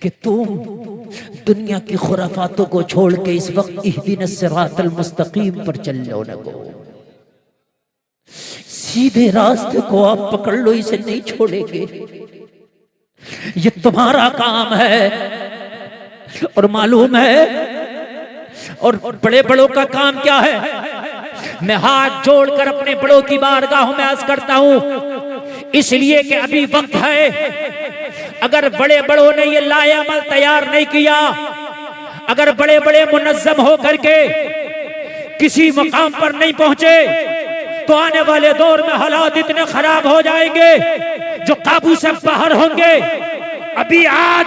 कि तुम दुनिया की खुराफातों को छोड़ के इस वक्त इहदिनस सिरातल मुस्तकीम पर चल लो न गो, सीधे रास्ते को आप पकड़ लो, इसे नहीं छोड़ेंगे। ये तुम्हारा काम है और मालूम है। और बड़े बड़ों का काम क्या है? मैं हाथ जोड़कर अपने बड़ों की बारगाहों में अर्ज करता हूं, इसलिए कि अभी वक्त है। अगर बड़े बड़ों ने ये लाए अमल तैयार नहीं किया, अगर बड़े बड़े मुनज्जम हो करके किसी मुकाम पर नहीं पहुंचे, तो आने वाले दौर में हालात इतने खराब हो जाएंगे जो काबू से बाहर होंगे। अभी आज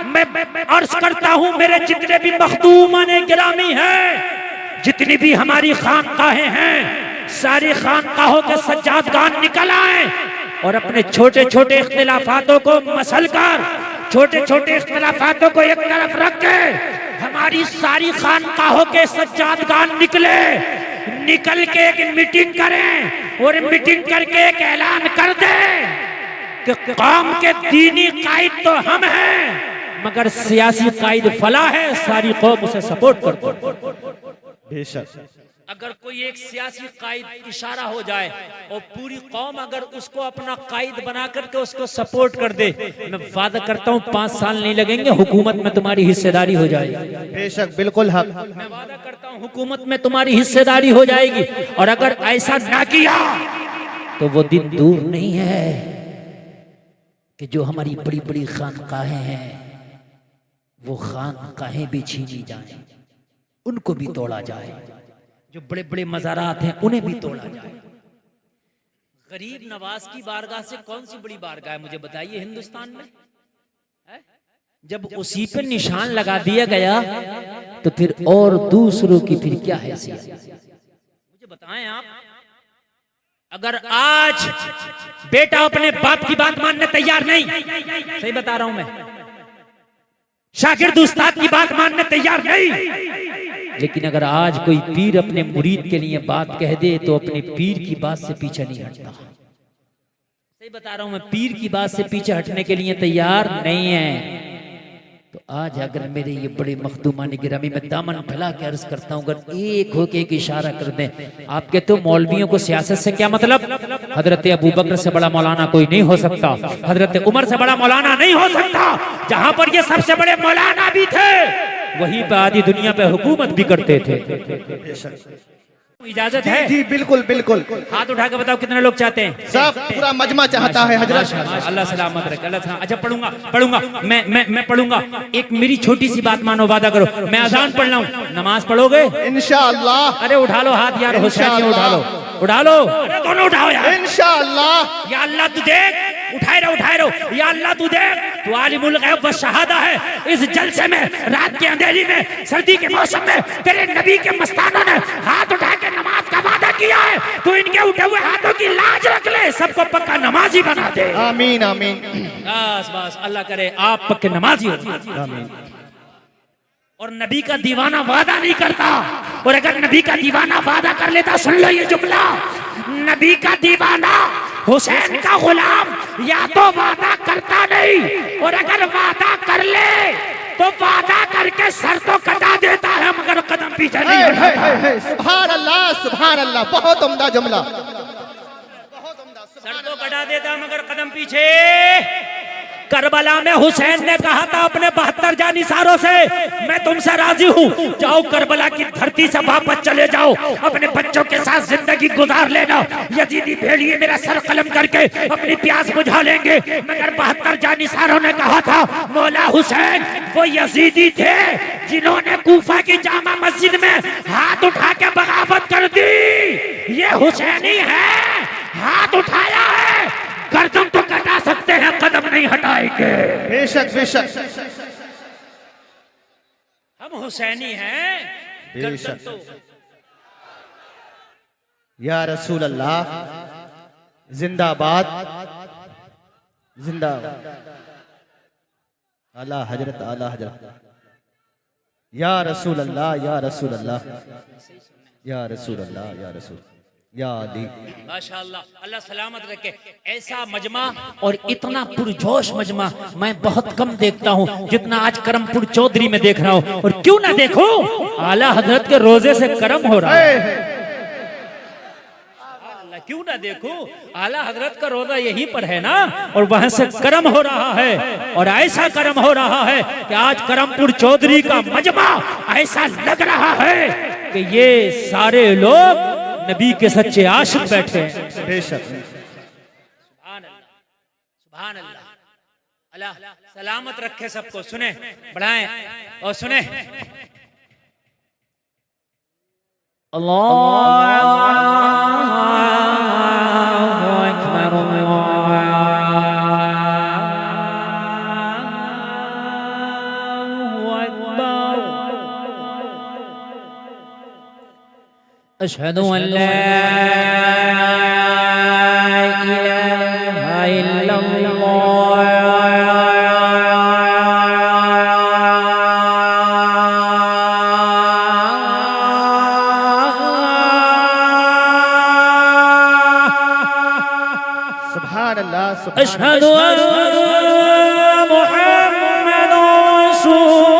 मैं अर्ज करता हूं, मेरे जितने भी मखदूमान गिरामी हैं, जितनी भी हमारी खानकाहें हैं, सारी खानकाहों के सज्जादगान निकल आए और अपने छोटे छोटे इख्तिलाफातों को मसल कर, छोटे छोटे इख्तिलाफातों को एक तरफ रख के हमारी सारी खानकाहों के सज्जादगान निकल के एक मीटिंग करें और मीटिंग करके एक ऐलान कर दें कि कौम के दीनी कायद तो हम हैं, मगर सियासी कायद फला है, सारी कौम उसे सपोर्ट कर दो। बेशक अगर कोई एक सियासी कायद इशारा हो जाए और पूरी कौम अगर उसको अपना कायद बना करके उसको सपोर्ट कर दे, मैं वादा करता हूँ 5 साल नहीं लगेंगे, हुकूमत में तुम्हारी हिस्सेदारी हो जाएगी। बेशक बिल्कुल हक। मैं वादा करता हूँ हुकूमत में तुम्हारी हिस्सेदारी हो जाएगी। और अगर ऐसा ना किया तो वो दिन दूर नहीं है कि जो हमारी बड़ी बड़ी खानकाहें हैं वो खानकाहें भी छीनी जाएं, उनको भी तोड़ा जाए, जो बड़े बड़े मज़ारात हैं उन्हें भी तोड़ा जाए। गरीब नवाज की बारगाह से कौन सी बड़ी बारगाह है मुझे बताइए हिंदुस्तान में है? जब उसी पर निशान लगा दिया गया तो फिर और दूसरों की फिर क्या हैसियत? मुझे बताएं आप। अगर आज बेटा अपने बाप की बात मानने तैयार नहीं, सही बता रहा हूं मैं, शागिर्द उस्ताद की बात मानने तैयार नहीं, लेकिन अगर आज कोई पीर अपने मुरीद के लिए बात कह दे तो अपने पीर की बात से पीछे नहीं हटता। सही बता रहा हूं मैं, पीर की बात से पीछे हटने के लिए तैयार नहीं है। तो आज अगर मेरे ये बड़े मखदूमान गिरामी में दामन फैला के अर्ज करता हूं, अगर एक होके एक इशारा कर दें, आप कहते हो मौलवियों को सियासत से क्या मतलब? हजरत अबू बकर से बड़ा मौलाना कोई नहीं हो सकता, हजरत उमर से बड़ा मौलाना नहीं हो सकता। जहां पर ये सबसे बड़े मौलाना भी थे वहीं पर आधी दुनिया पे हुकूमत भी करते थे। इजाजत है? जी बिल्कुल बिल्कुल। हाथ उठा के बताओ कितने लोग चाहते हैं? सब पूरा मजमा चाहता है हजरत। अल्लाह सलामत रखे, अल्लाह सलामत। अच्छा पढ़ूंगा मैं पढ़ूंगा। एक मेरी छोटी सी बात मानो, वादा करो, मैं अजान पढ़ रहा हूँ, नमाज पढ़ोगे इंशाअल्लाह? अरे उठा लो हाथ यार, हुसैन उठा लो, अरे दोनों उठाओ यार इंशाअल्लाह। या अल्लाह तू देख, उठाए रहो, या अल्लाह तू देख, तू आलिमुल गैब व शहादा है। इस जलसे में, रात के अंधेरी में, सर्दी के मौसम में तेरे नबी के मस्तानों ने हाथ उठा के नमाज का वादा किया है। तू इनके उठे हुए हाथों की लाज रख ले, सबको पक्का नमाजी बना दे। आमीन आमीन। बस अल्लाह करे आप पक्के नमाजी हो। आमीन। और नबी का दीवाना वादा नहीं करता, और अगर नबी का दीवाना वादा कर लेता, सुन लो ये जुमला, नबी का दीवाना हुसैन का गुलाम या तो वादा करता नहीं, और अगर वादा कर ले तो वादा करके सर तो कटा देता है मगर कदम पीछे नहीं हटाता। सुभान अल्लाह, बहुत उम्दा जुमला। सर तो कटा देता मगर कदम पीछे। करबला में हुसैन ने कहा था अपने 72 जानिसारों से, मैं तुमसे राजी हूँ, जाओ करबला की धरती से वापस चले जाओ, अपने बच्चों के साथ जिंदगी गुजार लेना, यजीदी भेड़िए मेरा सर कलम करके अपनी प्यास बुझा लेंगे। मगर 72 जानिसारों ने कहा था, मौला हुसैन वो यजीदी थे जिन्होंने कूफा की जामा मस्जिद में हाथ उठा के बगावत कर दी। ये हुसैनी है, हाथ उठाया है, गर्दन तो कटा सकते हैं, कदम नहीं हटाएंगे। बेशक बेशक, हम हुसैनी हैं, गर्दन तो। या रसूल अल्लाह जिंदाबाद जिंदाबाद। आला हजरत या रसूल अल्लाह, या रसूल अल्लाह, या रसूल अल्लाह, या रसूल। या अली। माशाअल्लाह, अल्लाह सलामत रखे। ऐसा मजमा और इतना पुरजोश मजमा मैं बहुत कम देखता हूँ जितना आज करमपुर चौधरी में देख रहा हूँ। और क्यों ना देखो, आला हजरत के रोजे से करम हो रहा है। क्यों ना देखो, आला हजरत का रोजा यहीं पर है ना, और वहां से करम हो रहा है। और ऐसा करम हो रहा है कि आज करमपुर चौधरी का मजमा ऐसा लग रहा है कि ये सारे लोग नबी के सच्चे आशिक बैठे हैं। बेशक। सुभान अल्लाह, सुभान अल्लाह। अल्लाह सलामत रखे सबको। सुने, बढ़ाएं और सुने। अशहदु अल्ला इलाहा इल्लल्लाह, सुभान अल्लाह, अशहदु अन्ना मुहम्मदुर रसूलुल्लाह,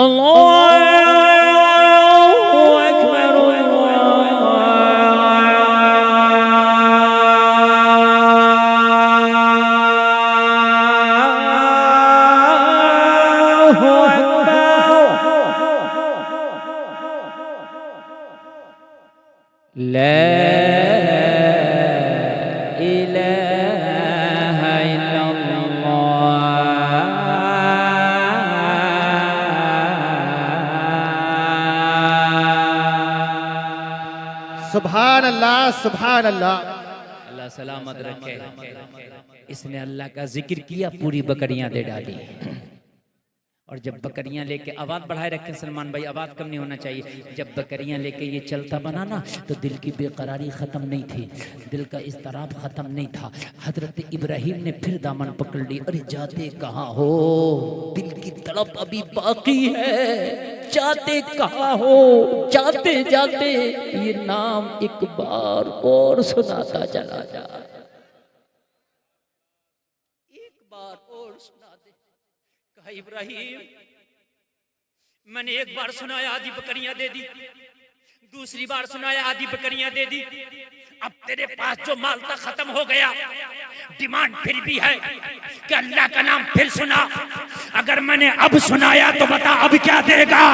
अल्लाहु अकबर, अल्लाहु अकबर। ला इलाहा इल्लल्लाह। सुभान अल्लाह, सुभान अल्लाह। अल्लाह सलामत रखे। इसने अल्लाह का जिक्र किया, पूरी बकरियां दे डाली। और जब बकरियां लेके, आवाज बढ़ाए रखें सलमान भाई, आवाज कम नहीं होना चाहिए। जब बकरियां लेके ये चलता बना ना, तो दिल की बेकरारी खत्म नहीं थी, दिल का इज़्तिराब खत्म नहीं था। हजरत इब्राहिम ने फिर दामन पकड़ ली। अरे जाते कहाँ हो, दिल की तड़प अभी बाकी है, जाते कहाँ हो, जाते जाते ये नाम एक बार और सुनाता चला जा, एक बार और सुना दे। कहा इब्राहिम, मैंने एक बार सुनाया आधी बकरियां दे दी, दूसरी बार सुनाया आधी बकरियां दे दी, अब तेरे पास जो माल था खत्म हो गया, डिमांड फिर भी है कि अल्लाह का नाम फिर सुना। अगर मैंने अब सुनाया तो बता अब क्या देगा।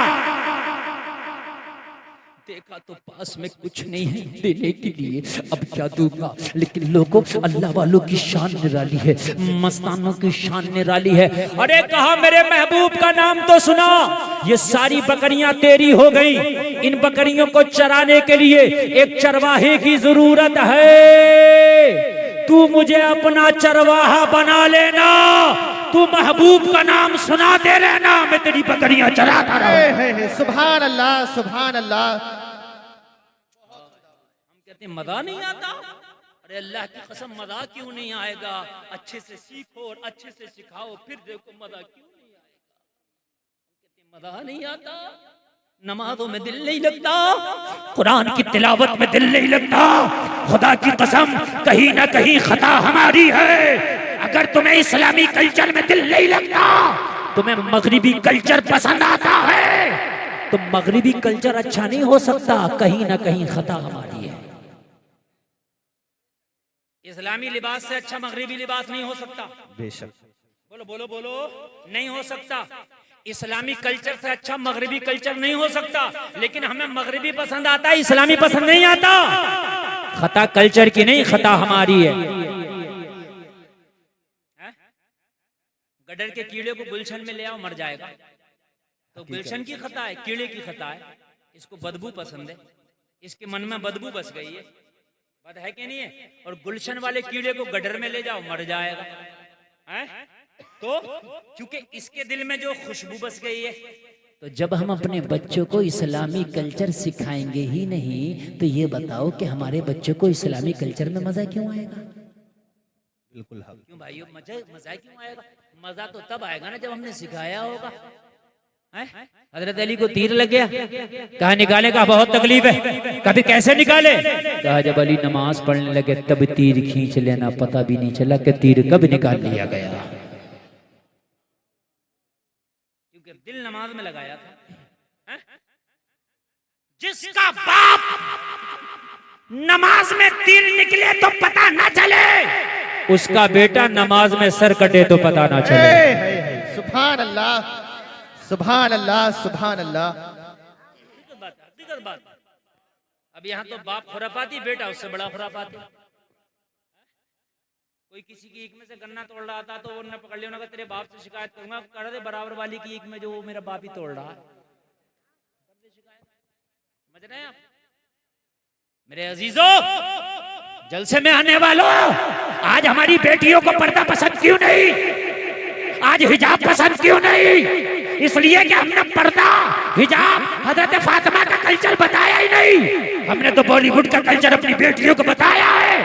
देखा तो पास में कुछ नहीं है देने के लिए, अब क्या दूंगा। लेकिन लोगों, अल्लाह वालों की शान निराली है, मस्तानों की शान निराली है। अरे कहा मेरे महबूब का नाम तो सुना। ये सारी बकरियां तेरी हो गई, इन बकरियों को चराने के लिए एक चरवाहे की जरूरत है। तू मुझे अपना चरवाहा बना लेना, तू महबूब का नाम सुना दे रहना, मैं तेरी बकरियां चराता रहूं। सुभान अल्लाह, सुभान अल्लाह। हम कहते हैं मजा नहीं आता। अरे अल्लाह की कसम, मजा क्यों नहीं आएगा। अच्छे से सीखो और अच्छे से सिखाओ, फिर देखो मजा क्यों नहीं आएगा। कहते हैं मजा नहीं आता, नमाजों में दिल नहीं लगता, कुरान की तिलावत में दिल नहीं लगता। खुदा की कसम, कहीं ना कहीं खता हमारी है। अगर तुम्हें इस्लामी कल्चर में दिल नहीं लगता, तुम्हें मगरिबी कल्चर पसंद आता है, तो मगरिबी कल्चर अच्छा नहीं हो सकता, कहीं ना कहीं खता हमारी है। इस्लामी लिबास से अच्छा मगरिबी लिबास नहीं हो सकता। बेशक। बोलो बोलो बोलो, नहीं हो सकता। इस्लामी कल्चर से अच्छा मगरिबी कल्चर नहीं हो सकता। लेकिन हमें मगरिबी पसंद आता है, इस्लामी पसंद नहीं आता। खता कल्चर की नहीं, खता हमारी है। गडर के कीड़े को गुलशन में ले आओ, मर जाएगा। तो गुलशन की खता है, कीड़े की खता है। इसको बदबू पसंद है, इसके मन में बदबू बस गई है, बात है कि नहीं है। और गुलशन वाले कीड़े को गडर में ले जाओ, मर जाएगा है? तो क्योंकि इसके दिल में जो खुशबू बस गई है। तो जब हम अपने बच्चों को इस्लामी कल्चर सिखाएंगे ही नहीं, तो ये बताओ कि हमारे बच्चों को इस्लामी कल्चर में मजा क्यों आएगा? बिल्कुल क्यों भाई, मजा क्यों आएगा? मजा तो तब आएगा ना जब हमने सिखाया होगा। हजरत अली को तीर लग गया, कहा निकाले, का बहुत तकलीफ है। कभी कैसे निकाले? कहा जब अली नमाज पढ़ने लगे तब तीर खींच लेना, पता भी नहीं चला कि तीर कब निकाल लिया गया, क्योंकि दिल नमाज में लगाया था। जिसका बाप नमाज में तीर निकले तो पता ना चले, उसका बेटा नमाज में सर कटे तो पता ना चले। सुभान अल्लाह, सुभान अल्लाह, सुभान अल्लाह। हकीकत बात। अब यहाँ तो बाप खुराफाती, बेटा उससे बड़ा खुराफाती। कोई किसी की ईख में से गन्ना तोड़ रहा था तो उन्होंने पकड़ लिया, उन्होंने कहा तेरे बाप से शिकायत करूंगा, कर दे बराबर वाली की ईख में जो मेरा बाप ही तोड़ रहा है। समझ रहे हैं आप मेरे अजीजों, जलसे में आने वालों? आज हमारी बेटियों को पर्दा पसंद क्यों नहीं? आज हिजाब पसंद क्यों नहीं? इसलिए कि हमने पर्दा, हिजाब, हजरत फातिमा का कल्चर बताया ही नहीं। हमने तो बॉलीवुड का कल्चर अपनी बेटियों को बताया है।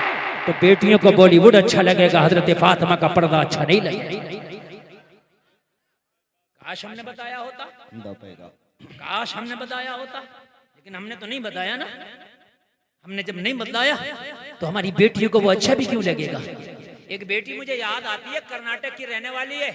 तो बेटियों को बॉलीवुड अच्छा लगेगा, हजरत फातिमा का पर्दा अच्छा नहीं लगेगा। काश हमने बताया होता, काश हमने बताया होता, लेकिन हमने तो नहीं बताया ना। हमने जब नहीं बतलाया तो हमारी बेटियों को वो अच्छा भी क्यों लगेगा? एक बेटी मुझे याद आती है, कर्नाटक की रहने वाली है।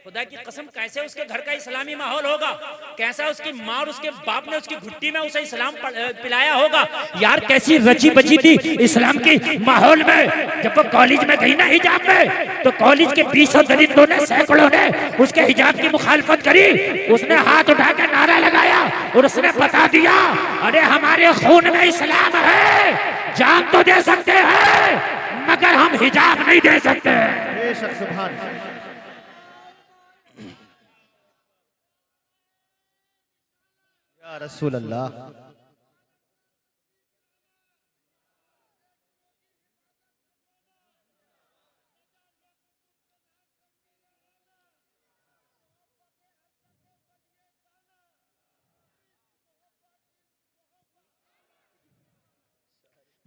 खुदा की कसम, कैसे उसके घर का इस्लामी माहौल होगा, कैसा उसकी माँ और उसके बाप ने उसकी घुट्टी में उसे इस्लाम पिलाया होगा। यार कैसी रची बची थी इस्लाम की माहौल में। जब वो कॉलेज में गई ना हिजाब में, तो कॉलेज के 20 दरिंदों ने, सैकड़ों ने उसके हिजाब की मुखालफत करी। उसने हाथ उठा के नारा लगाया और उसने बता दिया, अरे हमारे खून में इस्लाम है, जान तो दे सकते हैं मगर हम हिजाब नहीं दे सकते। बेशक, सुभान या रसूल अल्लाह।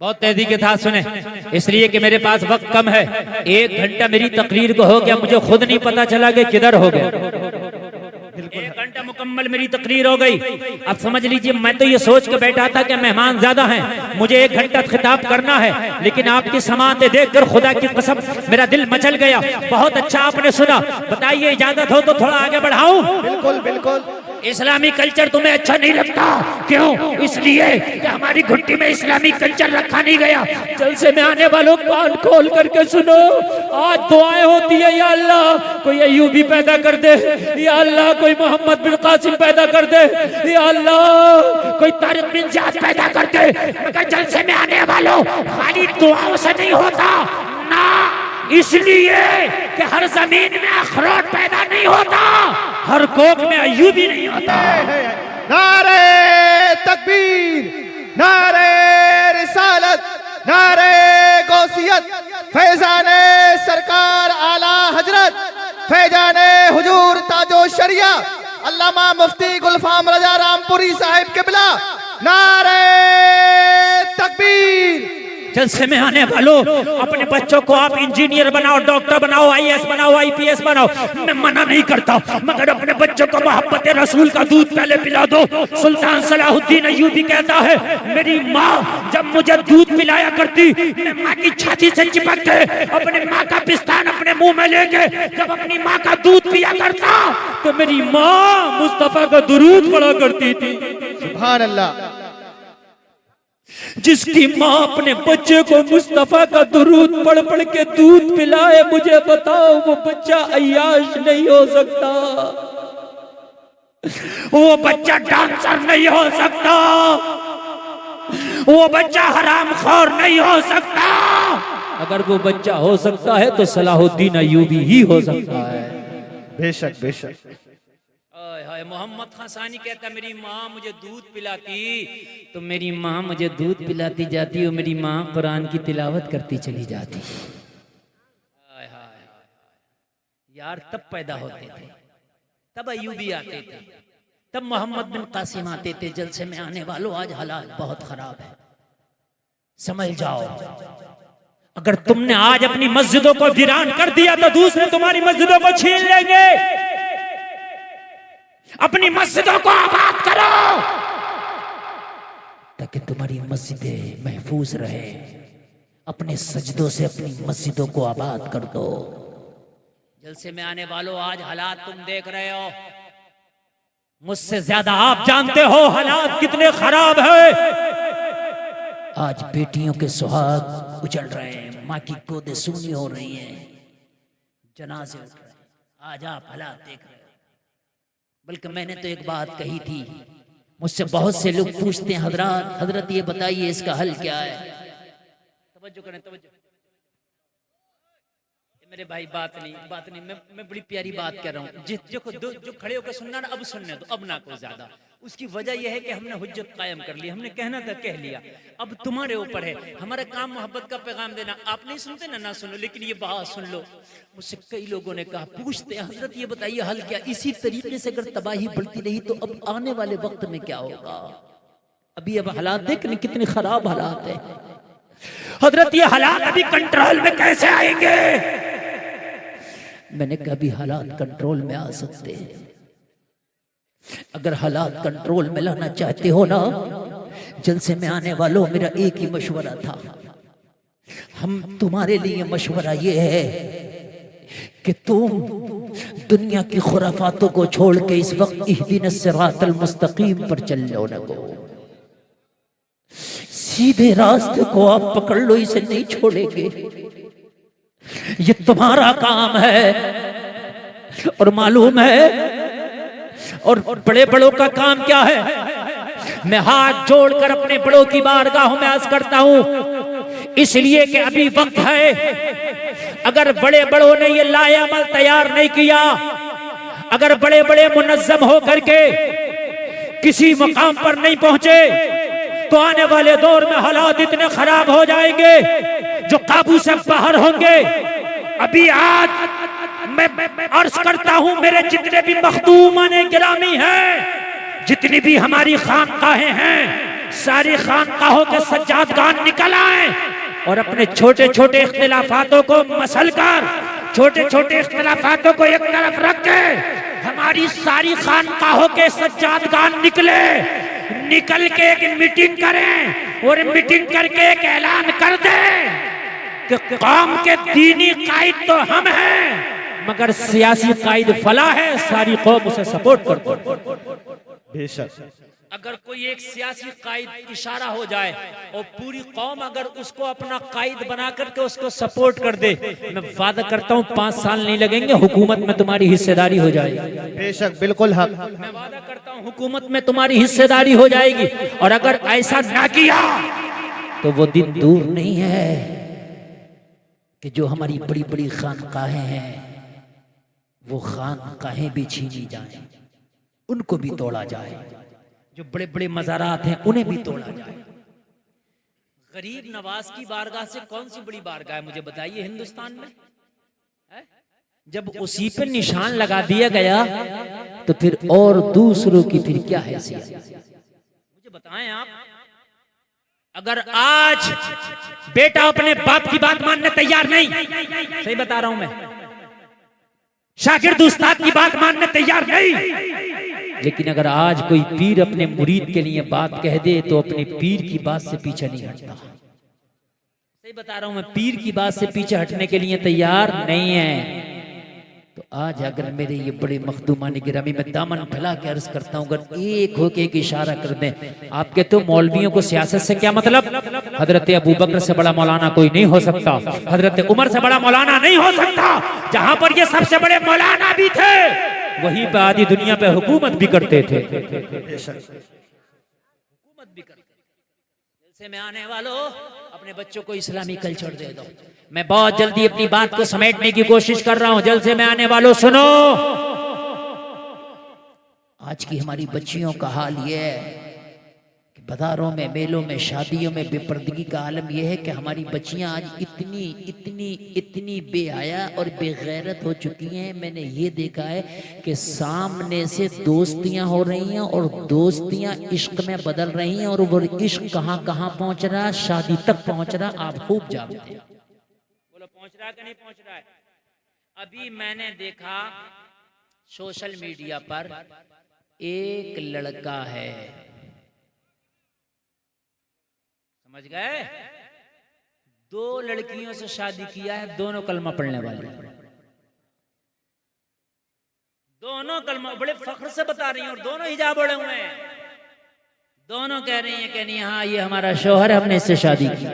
बहुत तेजी के साथ सुने, इसलिए कि मेरे पास वक्त कम है। 1 घंटा मेरी तकरीर को हो गया, मुझे खुद नहीं पता चला कि किधर हो गया। 1 घंटा मुकम्मल मेरी तकरीर हो गई। अब समझ लीजिए, मैं तो ये सोच के बैठा था कि मेहमान ज्यादा हैं, मुझे 1 घंटा खिताब करना है, लेकिन आपकी समाअतें देखकर खुदा की कसम मेरा दिल मचल गया। बहुत अच्छा आपने सुना। बताइए, इजाजत हो तो थोड़ा आगे बढ़ाऊं? बिल्कुल बिल्कुल। इस्लामी कल्चर तुम्हें अच्छा नहीं लगता? क्यों? इसलिए कि हमारी घुट्टी में इस्लामी कल्चर रखा नहीं गया। जलसे में आने वालों कान खोल करके सुनो, आज दुआएं होती है, या अल्लाह कोई अय्यूबी पैदा कर दे, या अल्लाह कोई मोहम्मद बिन कासिम पैदा कर दे, या अल्लाह कोई तारिक बिन ज़ियाद पैदा कर दे। मगर जलसे में आने वालों खाली दुआओं से नहीं होता ना, इसलिए कि हर जमीन में अखरोट पैदा नहीं होता, हर कोक में अय्यूबी नहीं होता। नारे तकबीर, नारे रिसालत, नारे गौसियत, फैजाने सरकार आला हजरत, फैजाने हुजूर ताजो शरिया अल्लामा मुफ्ती गुलफाम रजा रामपुरी साहिब किबला। नारे तकबीर। जलसे में आने वालों, अपने बच्चों को आप इंजीनियर बनाओ, डॉक्टर बनाओ, IAS बनाओ, IPS बनाओ, मैं मना नहीं करता, मगर अपने बच्चों को मोहब्बत रसूल का दूध पहले पिला दो। सुल्तान सलाहुद्दीन अय्यूबी कहता है, मेरी माँ जब मुझे दूध पिलाया करती, मैं माँ की छाती से चिपक के अपने माँ का पिस्तान अपने मुंह में लेके जब अपनी माँ का दूध पिया करता, तो मेरी माँ मुस्तफा का दुरूद पढ़ा करती थी। सुभान अल्लाह। जिसकी माँ अपने बच्चे को मुस्तफा का दुरूद पढ़ पढ़ के दूध पिलाए, मुझे बताओ वो बच्चा अय्याश नहीं हो सकता, वो बच्चा डांसर नहीं हो सकता, वो बच्चा हरामखोर नहीं हो सकता। अगर वो बच्चा हो सकता है तो सलाहुद्दीन अय्यूबी ही हो सकता है। बेशक बेशक। हाय हाय, मोहम्मद खान सानी कहता मेरी माँ मुझे दूध पिलाती, तो मेरी माँ मुझे दूध पिलाती जाती और मेरी माँ कुरान की तिलावत करती चली जाती। हाय हाय यार, तब पैदा होते थे, तब अयूबी आते थे, तब मोहम्मद बिन कासिम आते थे। जलसे में आने वालों, आज हालात बहुत खराब है, समझ जाओ। अगर तुमने आज अपनी मस्जिदों को वीरान कर दिया तो दूसरे तुम्हारी मस्जिदों को छीन लेंगे। अपनी मस्जिदों को आबाद करो ताकि तुम्हारी मस्जिदें महफूज रहे। अपने सजदों से अपनी मस्जिदों को आबाद कर दो। जलसे में आने वालों, आज हालात तुम देख रहे हो, मुझसे ज्यादा आप जानते हो हालात कितने खराब है। आज बेटियों के सुहाग उजड़ रहे हैं, माँ की गोदें सूनी हो रही हैं, जनाजे उठ रहे हैं। आज आप हालात देख रहे हो। बल्कि मैंने तो एक बात कही थी, मुझसे बहुत से लोग पूछते हैं हजरत ये बताइए इसका हल क्या है। तवज्जो करें, तवज्जो मेरे भाई, बात नहीं, मैं बड़ी प्यारी बात कह रहा हूँ। जो खड़े होकर सुनना ना, अब सुनने दो, अब ना को ज्यादा। उसकी वजह यह है कि हमने हुज्जत कायम कर ली, हमने कहना था कह लिया, अब तुम्हारे ऊपर है। हमारा काम मोहब्बत का पैगाम देना। आप नहीं सुनते ना सुनो, लेकिन ये बात सुन लो। मुझसे कई लोगों ने कहा, पूछते हैं हजरत ये बताइए हल क्या। इसी तरीके से अगर तबाही बढ़ती रही तो अब आने वाले वक्त में क्या होगा। अभी अब हालात देख कितने खराब हालात है हजरत। ये हालात अभी कंट्रोल में कैसे आएंगे। मैंने कहा अभी हालात कंट्रोल में आ सकते हैं। अगर हालात कंट्रोल में लाना चाहते हो ना, जलसे में आने वालों, मेरा एक ही मशवरा था। हम तुम्हारे लिए मशवरा ये है कि तुम दुनिया की खुराफातों को छोड़ के इस वक्त इहदिनस सिरातल मुस्तकीम पर चल लो ना को। सीधे रास्ते को आप पकड़ लो, इसे नहीं छोड़ेंगे। ये तुम्हारा काम है और मालूम है। और बड़े बड़ों का काम क्या है। मैं हाथ जोड़कर अपने बड़ों की बारगाहों में अर्ज करता हूं, इसलिए कि अभी वक्त है। अगर बड़े बड़ों ने ये लाएअमल तैयार नहीं किया, अगर बड़े बड़े मुनज़्ज़म हो करके किसी मुकाम पर नहीं पहुंचे, तो आने वाले दौर में हालात इतने खराब हो जाएंगे जो काबू से बाहर होंगे। अभी आज मैं अर्ज करता हूं, मेरे जितने भी मखदूमान गिरामी हैं, जितनी भी हमारी खानकाहें हैं, सारी खानकाहों के सज्जादगान निकल आए और अपने छोटे छोटे इख्तिलाफातों को मसल कर, छोटे छोटे इख्तिलाफातों को एक तरफ रख के हमारी सारी खानकाहों के सज्जादगान निकल के एक मीटिंग करें और मीटिंग करके एक ऐलान कर दें कि कौम के दीनी कायद तो हम हैं, मगर सियासी कायद फला है, सारी कौम उसे सपोर्ट कर दो। बेशक। अगर कोई एक सियासी कायद इशारा हो जाए और पूरी कौम अगर उसको अपना कायद बना करके उसको सपोर्ट कर दे, मैं वादा करता हूँ 5 साल नहीं लगेंगे, हुकूमत में तुम्हारी हिस्सेदारी हो जाएगी। बेशक, बिल्कुल हक। मैं वादा करता हूँ हुकूमत में तुम्हारी हिस्सेदारी हो जाएगी। और अगर ऐसा ना किया तो वो दिन दूर नहीं है कि जो हमारी बड़ी बड़ी खानकाहें हैं, वो खानकाहें भी छीनी जाएं, उनको भी तोड़ा जाए। जो बड़े बड़े मज़ारात हैं उन्हें भी तोड़ा जाए। गरीब नवाज की बारगाह से कौन सी बड़ी बारगाह है, मुझे बताइए हिंदुस्तान में है? जब उसी पर निशान लगा दिया गया तो फिर और दूसरों की फिर क्या हैसियत। मुझे बताएं आप, अगर आज बेटा अपने बाप की बात मानने तैयार नहीं, सही बता रहा हूं मैं, शागिर्द उस्ताद की बात मानने तैयार नहीं, लेकिन अगर आज कोई पीर अपने मुरीद के लिए बात कह दे तो अपने पीर की बात से पीछे नहीं हटता। सही बता रहा हूं मैं, पीर की बात से पीछे हटने के लिए तैयार नहीं है। तो आज अगर मेरे ये बड़े मखदूमान गिरामी में दामन फैला के अर्ज करता हूं, अगर एक होके एक इशारा कर दें। आप कहते हो मौलवियों को सियासत से क्या मतलब, हजरत अबू बकर से बड़ा मौलाना कोई नहीं हो सकता, हजरत उमर से बड़ा मौलाना नहीं हो सकता। जहां पर ये सबसे बड़े मौलाना भी थे, वहीं पर आधी दुनिया पे हुकूमत भी करते थे। हुकूमत भी करते। जलसे में आने वालों, अपने बच्चों को इस्लामी कल्चर दे दो। मैं बहुत जल्दी अपनी बात को समेटने की कोशिश कर रहा हूं। जलसे में आने वालों सुनो, आज की हमारी बच्चियों का हाल ये है कि बाजारों में, मेलों में, शादियों में बेपर्दगी का आलम यह है कि हमारी बच्चियां आज इतनी इतनी इतनी बेहया और बेगैरत हो चुकी हैं। मैंने ये देखा है कि सामने से दोस्तियां हो रही हैं और दोस्तियां इश्क में बदल रही हैं, और वो इश्क कहां कहां पहुंच रहा, शादी तक पहुंच रहा। आप खूब जानते हैं। बोलो पहुंच रहा है कि नहीं पहुंच रहा है? अभी मैंने देखा सोशल मीडिया पर एक लड़का है, समझ गए, 2 लड़कियों से शादी किया है, दोनों कलमा पढ़ने वाली, दोनों कलमा बड़े फख्र से बता रही हैं, और दोनों हिजाब ओढ़े हुए हैं। दोनों कह रही हैं कि नहीं, हाँ ये हमारा शौहर है, हमने इससे शादी की।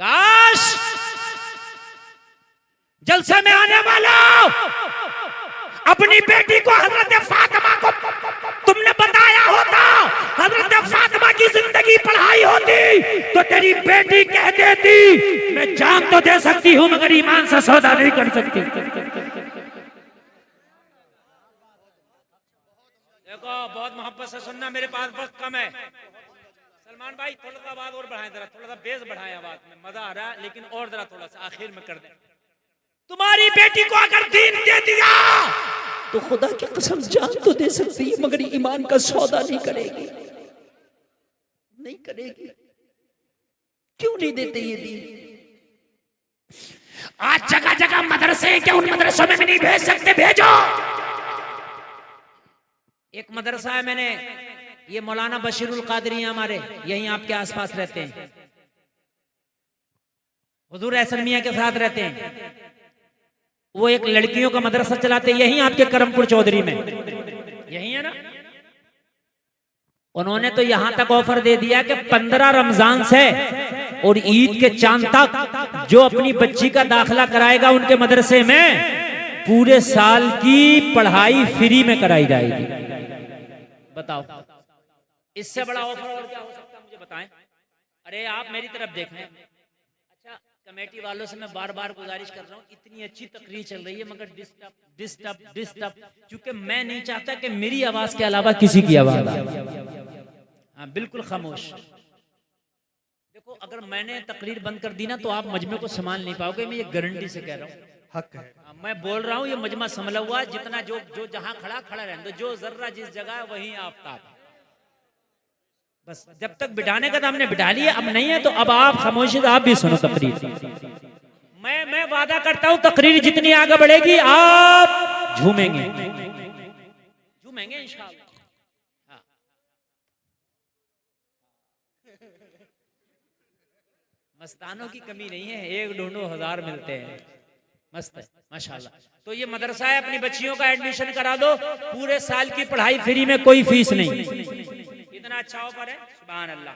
काश जलसे में आने वाला अपनी बेटी को हजरत फातिमा को तुमने बताया होता, हजरत फातिमा की जिंदगी पढ़ाई होती तो तेरी बेटी कह देती मैं जान तो दे सकती हूं मगर ईमान से सौदा नहीं कर सकती। देखो बहुत मोहब्बत से सुनना, मेरे पास वक्त कम है। सलमान भाई थोड़ा सा आवाज और बढ़ाएं, जरा थोड़ा सा बेस बढ़ाएं आवाज में, मजा आ रहा है, लेकिन और जरा थोड़ा सा आखिर में कर दें। तुम्हारी बेटी को अगर दीन दे दिया तो खुदा की कसम जान तो दे सकती है मगर ईमान का सौदा नहीं करेगी, नहीं करेगी। क्यों नहीं देते ये दीन? आज जगह जगह मदरसे, क्या उन मदरसों में भी नहीं भेज सकते? भेजो। एक मदरसा है, मैंने ये मौलाना बशीरुल कादरी हमारे यहीं आपके आसपास रहते हैं, हुजूर एहसन मियां के साथ रहते हैं। वो एक लड़कियों का मदरसा चलाते यहीं आपके करमपुर चौधरी में, यही है ना। उन्होंने तो यहां तक ऑफर दे दिया कि 15 रमजान से और ईद के चांद तक जो अपनी बच्ची का दाखिला कराएगा उनके मदरसे में, पूरे साल की पढ़ाई फ्री में कराई जाएगी। बताओ, इससे बड़ा ऑफर और क्या हो सकता है? मुझे बताएं। अरे आप मेरी तरफ देख लें। अच्छा, कमेटी वालों से मैं बार बार गुजारिश कर रहा हूँ, इतनी अच्छी तकरीर चल रही है मगर डिस्टर्ब, क्योंकि मैं नहीं चाहता कि मेरी आवाज के अलावा किसी की आवाज आए। हाँ बिल्कुल खामोश। देखो अगर मैंने तकरीर बंद कर दी ना तो आप मजमे को संभाल नहीं पाओगे, मैं ये गारंटी से कह रहा हूँ। हक है। मैं बोल रहा हूँ, ये मजमा संभला हुआ, जितना जो जहां खड़ा रहने दो, जो जर्रा जिस जगह है वहीं आफ्ताब। बस जब तक बिठाने का था हमने बिठा लिया, अब नहीं है तो अब आप खामोशी से आप भी सुनो तकरीर। मैं वादा करता हूं तकरीर जितनी आगे बढ़ेगी आप झूमेंगे इंशाअल्लाह। हाँ। मस्तानों की कमी नहीं है, 1 ढूंढो 1000 मिलते हैं। मस्त है माशाल्लाह। तो ये मदरसा है, अपनी बच्चियों का एडमिशन करा दो, पूरे साल की पढ़ाई फ्री में, कोई फीस नहीं। इतना अच्छा ऑफर है, सुभान अल्लाह।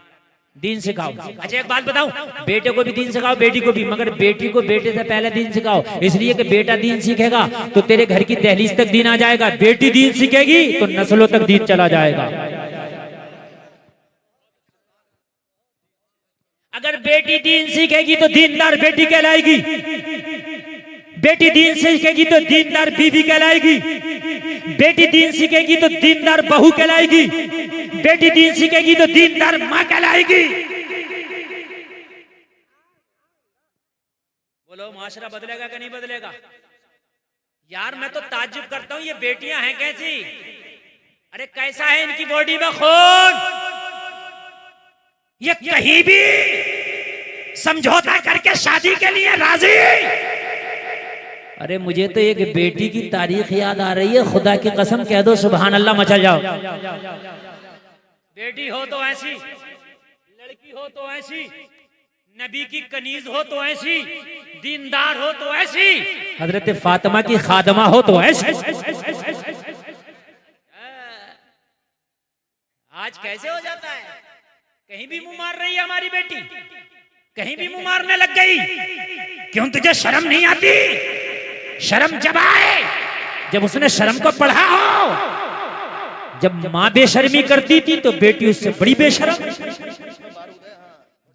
दीन सिखाओ। अच्छा एक बात बताऊं, बेटे को भी दीन सिखाओ, बेटी को भी, मगर बेटी को बेटे से पहले दीन सिखाओ, इसलिए कि बेटा दीन सीखेगा तो तेरे घर की दहलीज तक दीन आ जाएगा, बेटी दीन सीखेगी तो नस्लों तक दीन चला जाएगा। अगर बेटी दीन सीखेगी तो दीनदार बेटी कहलाएगी, बेटी दीन सीखेगी तो दीनदार बीवी कहलाएगी, बेटी दीन सीखेगी तो दीनदार बहू कहलाएगी, बेटी दीन सीखेगी तो दीनदार मां कहलाएगी। बोलो माशरा बदलेगा कि नहीं बदलेगा? यार मैं तो ताज्जुब करता हूं, ये बेटियां हैं कैसी? अरे कैसा है इनकी बॉडी में खून? ये कहीं भी समझौता करके शादी के लिए राजी। अरे मुझे तो एक बेटी की तारीख याद आ रही है, खुदा की कसम कह दो सुभान अल्लाह मचा जाओ। बेटी हो तो ऐसी, लड़की हो तो ऐसी, नबी की कनीज हो तो ऐसी, दीनदार हो तो ऐसी, हजरत फातिमा की खादमा हो तो ऐसी। आज कैसे हो जाता है? कहीं भी मुंह मार रही है हमारी बेटी, कहीं भी मुंह मारने लग गई। क्यों तुझे शर्म नहीं आती? शर्म जब आए जब उसने शर्म को पढ़ा हो, जब माँ बेशर्मी करती थी तो बेटी उससे बड़ी बेशर्म।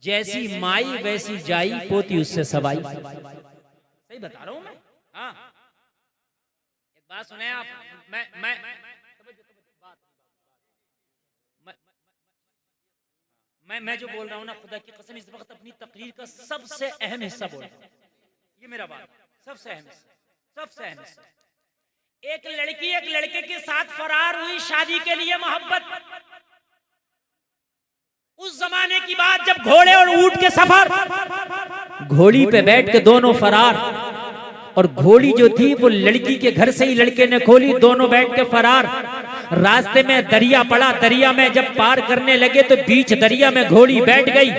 जैसी माई वैसी जाई, पोती उससे सवाई। सही बता रहा हूं मैं। हाँ, एक बात सुने आप। मैं जो बोल रहा हूं ना, खुदा की कसम इस वक्त अपनी तकरीर का सबसे अहम हिस्सा बोल रहा हूं। ये मेरा बात, सबसे अहम हिस्सा, सबसे अहम हिस्सा। एक लड़की एक लड़के के साथ फरार हुई शादी के लिए, मोहब्बत। उस जमाने की बात जब घोड़े और ऊंट के सफर, घोड़ी पे बैठ के दोनों फरार, और घोड़ी जो थी वो लड़की के घर से ही लड़के ने खोली, दोनों बैठ के फरार। रास्ते में दरिया पड़ा, दरिया में जब पार करने लगे तो बीच दरिया में घोड़ी बैठ गई।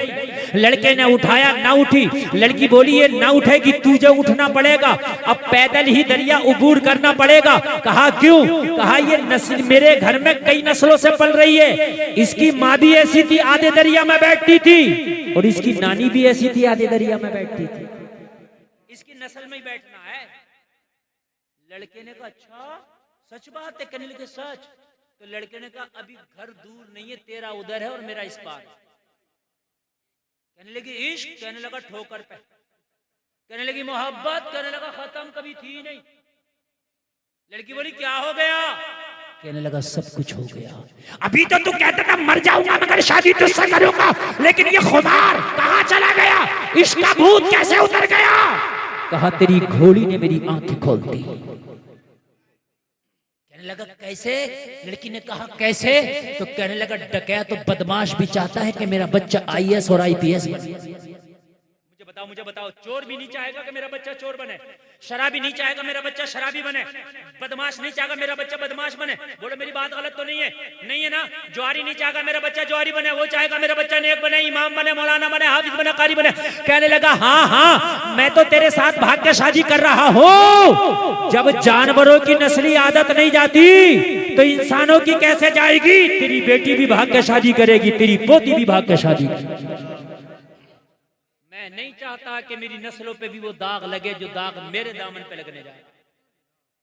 लड़के ने उठाया, ना उठी। लड़की बोली ये ना उठेगी, तुझे उठना पड़ेगा, अब पैदल ही दरिया उबूर करना पड़ेगा। कहा क्यों? कहा ये नस्ल मेरे घर में कई नस्लों से पल रही है। इसकी माँ भी ऐसी थी, आधे दरिया में बैठती थी, और इसकी नानी भी ऐसी थी, आधे दरिया में बैठती थी। इसकी नस्ल में ही बैठना है। लड़के ने कहा अच्छा सच बात है? कहने लगे सच। तो लड़के ने कहा अभी घर दूर नहीं है, तेरा उधर है और मेरा इस पार। कहने लगी इश्क, कहने लगा ठोकर पे। कहने लगी मोहब्बत, कहने लगा खत्म, कभी थी नहीं। लड़की बोली क्या हो गया? कहने लगा सब कुछ हो गया। अभी तो तू कहता था मर जाऊंगा मगर शादी तुझसे करूंगा, लेकिन ये खुमार कहां चला गया? इश्क का भूत कैसे उतर गया? कहा तेरी घोड़ी ने मेरी आंखें खोल दी। कहने लगा कैसे? लड़की ने कहा कैसे? तो कहने लगा डकैत तो बदमाश भी चाहता है कि मेरा बच्चा आईएएस और आईपीएस बने। मुझे बताओ, चोर भी नहीं चाहेगा कि मेरा बच्चा चोर बने, शराबी नहीं चाहेगा मेरा बच्चा शराबी बने, बदमाश नहीं चाहेगा मेरा बच्चा बदमाश बने। बोलो मेरी बात गलत तो नहीं है? नहीं है ना? ज्वारी नहीं चाहेगा मेरा बच्चा ज्वारी बने, वो चाहेगा मेरा बच्चा नेक बने, इमाम बने, मौलाना बने, हाफिज बने, कारी बने। कहने लगा हाँ हाँ मैं तो तेरे साथ भाग के शादी कर रहा हूँ। जब जानवरों की नस्ली आदत नहीं जाती तो इंसानों की कैसे जाएगी? तेरी बेटी भी भाग के शादी करेगी, तेरी पोती भी भाग के शादी करेगी। मैं नहीं चाहता कि मेरी नस्लों पे भी वो दाग लगे जो दाग मेरे दामन पे लगने जाए।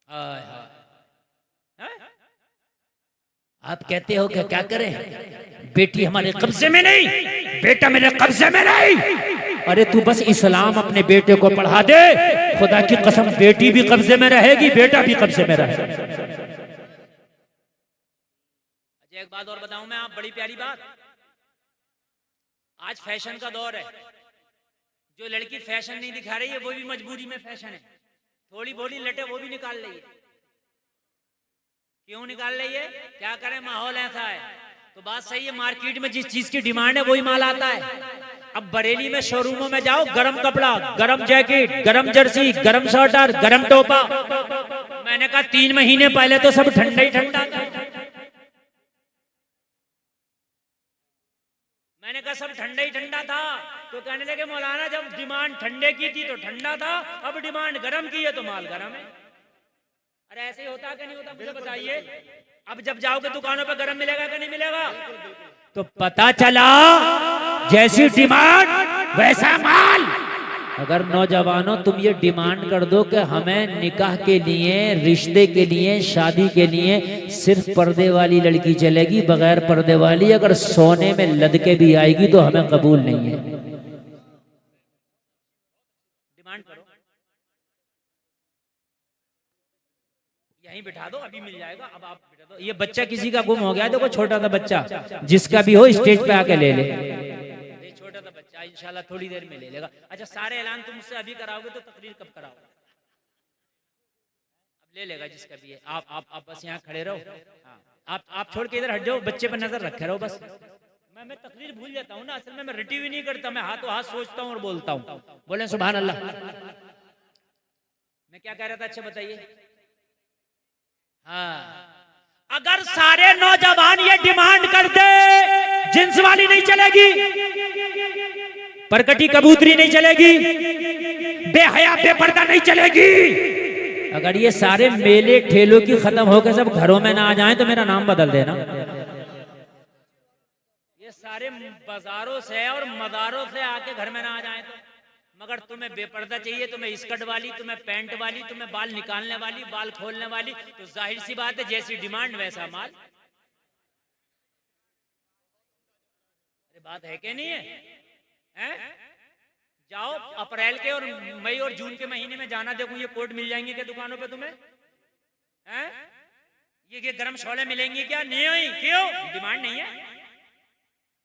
हाय हाय। आप कहते हो कि क्या करें? बेटी हमारे कब्जे में नहीं, बेटा मेरे कब्जे में नहीं। अरे तू बस इस्लाम अपने बेटे को पढ़ा दे, खुदा की कसम बेटी भी कब्जे में रहेगी, बेटा भी कब्जे में रहेगा। एक बात और बताऊं मैं, आप बड़ी प्यारी बात। आज फैशन का दौर है। जो लड़की फैशन नहीं दिखा रही है वो भी मजबूरी में फैशन है। थोड़ी बोली लटे वो भी निकाल रही है। क्यों निकाल रही है? क्या करें, माहौल ऐसा है। तो बात सही है, मार्केट में जिस चीज की डिमांड है वही माल आता है। अब बरेली में शोरूमों में जाओ, गरम कपड़ा, गरम जैकेट, गरम जर्सी, गरम स्वेटर, गरम टोपा। मैंने कहा 3 महीने पहले तो सब ठंडा ही ठंडा था। मैंने कहा सब ठंडा ही ठंडा था। तो कहने लगे मौलाना जब डिमांड ठंडे की थी तो ठंडा था, अब डिमांड गरम की है तो माल गरम है। अरे ऐसे ही होता कि नहीं होता मुझे बताइए। अब जब जाओगे दुकानों पे गरम मिलेगा कि नहीं मिलेगा? तो पता चला जैसी डिमांड वैसा माल। अगर नौजवानों तुम ये डिमांड कर दो कि हमें निकाह के लिए, रिश्ते के लिए, शादी के लिए सिर्फ पर्दे वाली लड़की चलेगी, बगैर पर्दे वाली अगर सोने में लदके भी आएगी तो हमें कबूल नहीं है। डिमांड करो, यहीं बिठा दो, अभी मिल जाएगा। अब आप बिठा दो। ये बच्चा किसी का गुम हो गया, देखो छोटा सा बच्चा, जिसका भी हो स्टेज पे आके ले ले। छोटा सा बच्चा इंशाल्लाह थोड़ी देर में ले लेगा। अच्छा सारे ऐलान तुम मुझसे अभी कराओगे तो तकरीर कब कराओगे? अब ले लेगा जिसका भी है। आप बस यहाँ खड़े रहो। आप छोड़ के इधर हट जाओ, बच्चे पर नजर रखे रहो बस। मैं तकरीर भूल जाता हूँ ना, असल में मैं रिटी भी नहीं करता, मैं हाथों हाथ सोचता हूँ और बोलता हूँ। बोले सुभान अल्लाह। मैं क्या कह रहा था? अच्छा बताइए। हाँ, अगर सारे नौजवान ये डिमांड कर दे, जिन्स वाली नहीं चलेगी, परकटी कबूतरी नहीं चलेगी, बेहया बेपर्दा नहीं चलेगी। अगर ये सारे मेले ठेलों की खत्म होकर सब घरों में ना आ जाएं तो मेरा नाम बदल देना। ये सारे बाजारों से और मदारों से आके घर में ना आ जाएं तो। मगर तुम्हें बेपर्दा चाहिए, तुम्हें स्कर्ट वाली, तुम्हें पैंट वाली, तुम्हें बाल निकालने वाली, बाल खोलने वाली, तो जाहिर सी बात है जैसी डिमांड वैसा माल। बात है कि नहीं है? हैं? जाओ अप्रैल के और मई और जून के महीने में जाना, देखो ये कोट मिल जाएंगे क्या दुकानों पे तुम्हें? हैं? ये गरम शोले मिलेंगे क्या? नहीं, क्यों? डिमांड नहीं है।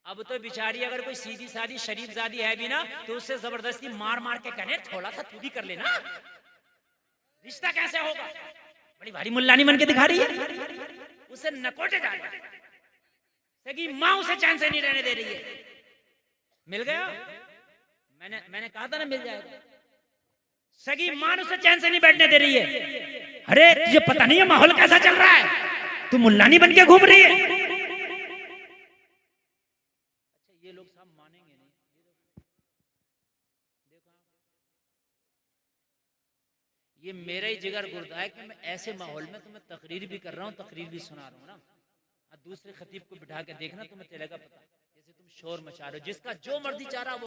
अब तो बिचारी अगर कोई सीधी सादी शरीफ जादी है भी ना, तो उससे जबरदस्ती मार मार के कहने थोड़ा सा तू भी कर लेना, रिश्ता कैसे होगा? बड़ी भारी मुल्लानी मन के दिखा रही है, उसे नकोटे जा रही है, सगी माँ उसे चैन से नहीं रहने दे रही है। मिल गया? मैंने कहा था ना मिल जाएगा। सगी माँ उसे चैन से नहीं बैठने दे रही है। अरे तुझे पता नहीं है माहौल कैसा चल रहा है? तू मुल्लानी बन के घूम रही है। अच्छा ये लोग सब मानेंगे नहीं। देखो ये मेरा ही जिगर गुर्दा है कि मैं ऐसे माहौल में तुम्हें तकरीर भी कर रहा हूँ, तकरीर भी सुना रहा हूँ ना। दूसरे खतीब को बिठा के देखना, तुम्हें चलेगा पता। जैसे तुम शोर मचा रहे हो, जिसका जो मर्जी चाह रहा वो